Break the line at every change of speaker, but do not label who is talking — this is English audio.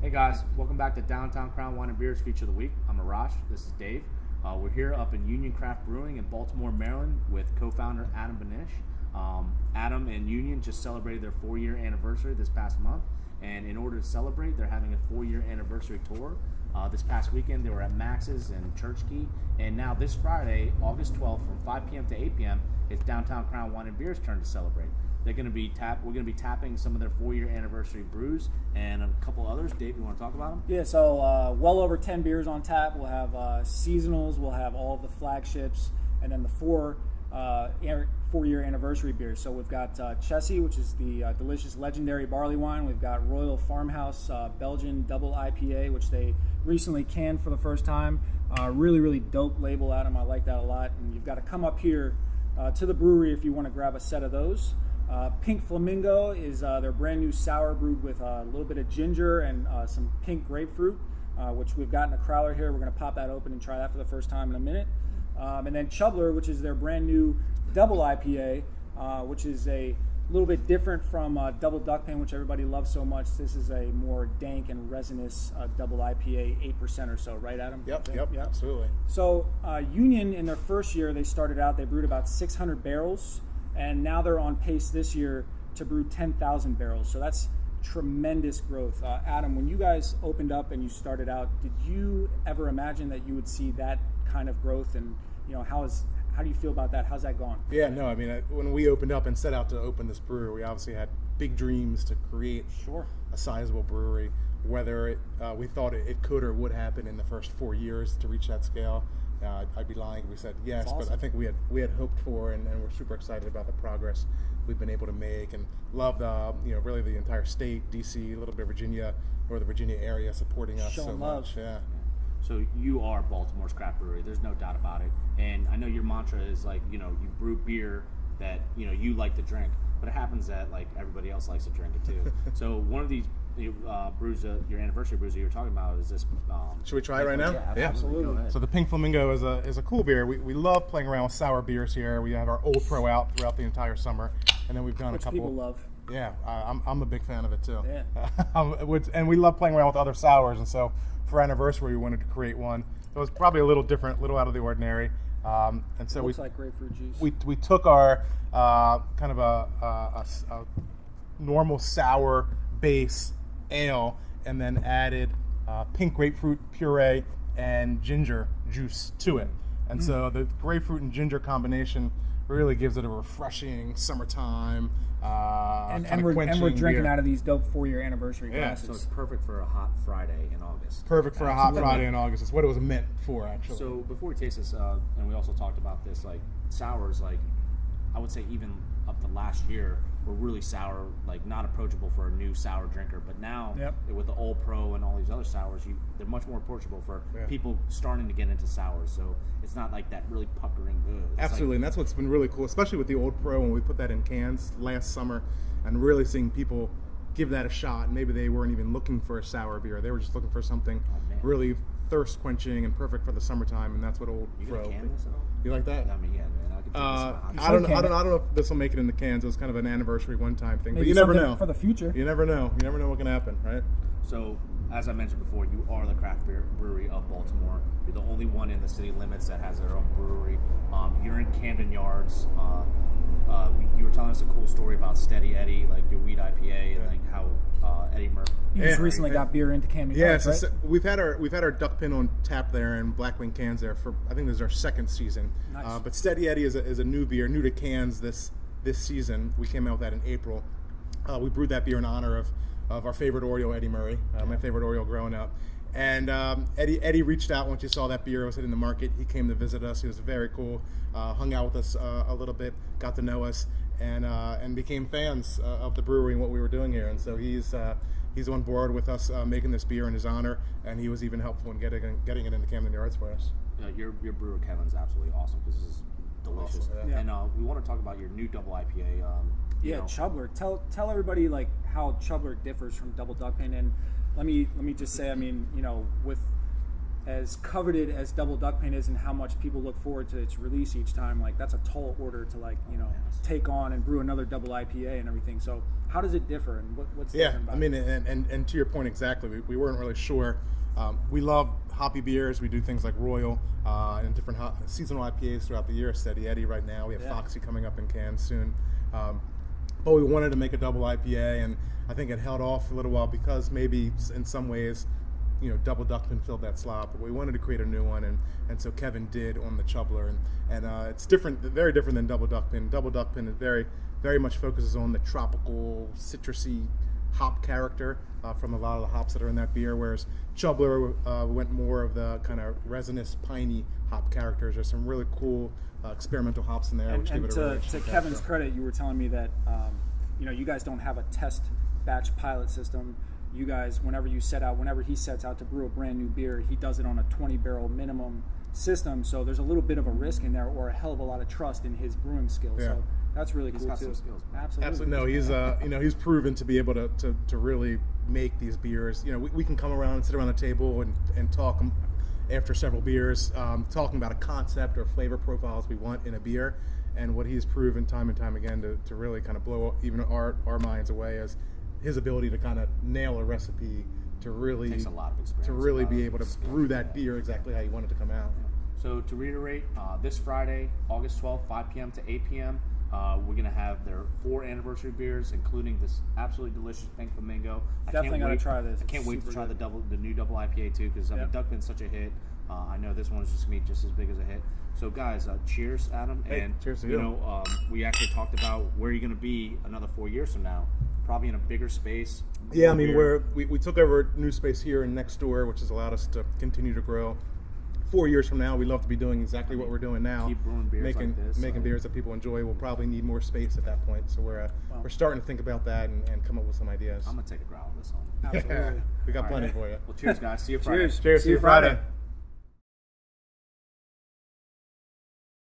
Hey guys, welcome back to Downtown Crown Wine and Beers Feature of the Week. I'm Arash, this is Dave. We're here up in Union Craft Brewing in Baltimore, Maryland with co-founder Adam Banish. Adam and Union just celebrated their 4-year anniversary this past month, and in order to celebrate, they're having a 4-year anniversary tour. This past weekend they were at Max's and Church Key, and now this Friday, August 12th from 5 p.m. to 8 p.m. it's Downtown Crown Wine and Beers' turn to celebrate. We're going to be tapping some of their 4-year anniversary brews and a couple others. Dave, you want to talk about them?
Yeah, so well over 10 beers on tap. We'll have seasonals, we'll have all of the flagships, and then the 4-year anniversary beers. So we've got Chessie, which is the delicious legendary barley wine. We've got Royal Farmhouse Belgian Double IPA, which they recently canned for the first time. Really, really dope label, Adam. I like that a lot. And you've got to come up here to the brewery if you want to grab a set of those. Pink Flamingo is their brand new sour brewed with a little bit of ginger and some pink grapefruit, which we've got in a crowler here. We're going to pop that open and try that for the first time in a minute. And then Chubbler, which is their brand new double IPA, which is a little bit different from Double Duckpin, which everybody loves so much. This is a more dank and resinous double IPA, 8% or so, right, Adam?
Yep, absolutely.
So Union, in their first year, they started out, they brewed about 600 barrels. And now they're on pace this year to brew 10,000 barrels. So that's tremendous growth. Adam, when you guys opened up and you started out, did you ever imagine that you would see that kind of growth? And how do you feel about that? How's that gone?
Yeah, no, I mean, when we opened up and set out to open this brewery, we obviously had big dreams to create a sizable brewery. Whether we thought it could or would happen in the first 4 years to reach that scale, I'd be lying if we said yes. Awesome. But I think we had hoped for, and we're super excited about the progress we've been able to make, and love really the entire state, DC, a little bit of Virginia, or the Virginia area supporting us so much. Yeah.
So you are Baltimore's craft brewery. There's no doubt about it. And I know your mantra is you brew beer that you like to drink, but it happens that everybody else likes to drink it too. So one of these brews, your anniversary brews that you were talking about, is this.
Should we try it right now?
Yeah, absolutely.
So the Pink Flamingo is a cool beer. We love playing around with sour beers here. We have our Old Pro out throughout the entire summer, and then we've done
Which
a couple.
People love.
Yeah, I'm a big fan of it too.
Yeah.
And we love playing around with other sours, and so for anniversary we wanted to create one that was probably a little different, a little out of the ordinary. And so
looks like grapefruit juice.
We took our kind of a normal sour base ale and then added pink grapefruit puree and ginger juice to it. And so the grapefruit and ginger combination really gives it a refreshing summertime
and we're drinking
beer.
out of these dope 4-year anniversary glasses.
So it's perfect for a hot Friday in August.
Perfect for a hot Friday in August. It's what it was meant for, actually.
So before we taste this, and we also talked about this, sours, I would say even up to last year, were really sour, not approachable for a new sour drinker. But now, with the Old Pro and all these other sours, they're much more approachable for people starting to get into sours. So it's not that really puckering good.
Absolutely, and that's what's been really cool, especially with the Old Pro when we put that in cans last summer, and really seeing people give that a shot. Maybe they weren't even looking for a sour beer; they were just looking for something really thirst quenching and perfect for the summertime, and that's what Old Pro.
Can this at all?
You like that?
I mean, yeah, man.
I don't know if this will make it in the cans. It was kind of an anniversary one-time thing,
Maybe
but you never know.
For the future.
You never know. You never know what can happen, right?
So, as I mentioned before, you are the craft beer brewery of Baltimore. You're the only one in the city limits that has their own brewery. You're in Camden Yards. You were telling us a cool story about Steady Eddie, your wheat IPA, and how Eddie Murphy.
You just recently got beer into Camden Yards, right?
So we've had our duck pin on tap there and Blackwing cans there for, I think this is our second season.
Nice.
But Steady Eddie is a new beer, new to cans this season. We came out with that in April. We brewed that beer in honor of our favorite Oriole, Eddie Murray, my favorite Oriole growing up. And Eddie reached out once he saw that beer was hitting the market. He came to visit us. He was very cool. Hung out with us a little bit, got to know us, and became fans of the brewery and what we were doing here. And so he's on board with us making this beer in his honor, and he was even helpful in getting it into Camden Yards for us.
Your brewer Kevin's absolutely awesome because this is delicious.
Awesome,
And we want to talk about your new double IPA.
Chubbler. Tell everybody how Chubbler differs from Double Duckpin. And let me just say, with as coveted as Double Duck Pin is, and how much people look forward to its release each time, like that's a tall order to take on and brew another double IPA and everything. So how does it differ, and what's different about
I mean,
it?
and to your point exactly, we weren't really sure. We love hoppy beers. We do things like Royal and different seasonal IPAs throughout the year. Steady Eddie right now. We have Foxy coming up in cans soon. But we wanted to make a double IPA, and I think it held off for a little while because maybe in some ways, Double Duckpin filled that slot. But we wanted to create a new one, and so Kevin did on the Chubbler, and it's different, very different than Double Duckpin. Double Duckpin is very much focuses on the tropical, citrusy hop character from a lot of the hops that are in that beer, whereas Chubbler went more of the kind of resinous, piney hop characters. There's some really cool experimental hops in there, which give it a really interesting
to Kevin's
character.
credit, you were telling me that you guys don't have a test batch pilot system. You guys, whenever he sets out to brew a brand new beer, he does it on a 20 barrel minimum system. So there's a little bit of a risk in there, or a hell of a lot of trust in his brewing skills.
Yeah.
So that's really cool
got
too.
some skills, man.
Absolutely.
No, he's he's proven to be able to really make these beers. We can come around and sit around the table and talk after several beers, talking about a concept or flavor profiles we want in a beer. And what he's proven time and time again to really kind of blow even our minds away is his ability to kind of nail a recipe to really
Takes a lot of experience,
to really
a lot
be
of
able to
skill.
brew that beer exactly how you want it to come out.
So to reiterate, this Friday, August 12th, 5 p.m. to 8 p.m., we're going to have their 4 anniversary beers, including this absolutely delicious Pink Flamingo.
Definitely gotta try this.
I can't
It's
wait to
super
try
good.
the new double IPA too, because
Yep.
Duckpin's such a hit. I know this one is just going to be just as big as a hit. So guys, cheers, Adam.
Hey,
and
cheers to you.
we actually talked about where you're going to be another 4 years from now, probably in a bigger space.
Yeah, I
more
mean,
beer.
we took over new space here and next door, which has allowed us to continue to grow. 4 years from now, we'd love to be doing exactly what we're doing now.
Keep brewing beers
making
like this,
making
so-
beers that people enjoy. We'll probably need more space at that point, so we're starting to think about that and come up with some ideas.
I'm going to take a growler of this home.
Absolutely.
We got
All
plenty
right.
for you.
Well, cheers, guys. See you Friday.
Cheers.
Cheers. See you Friday.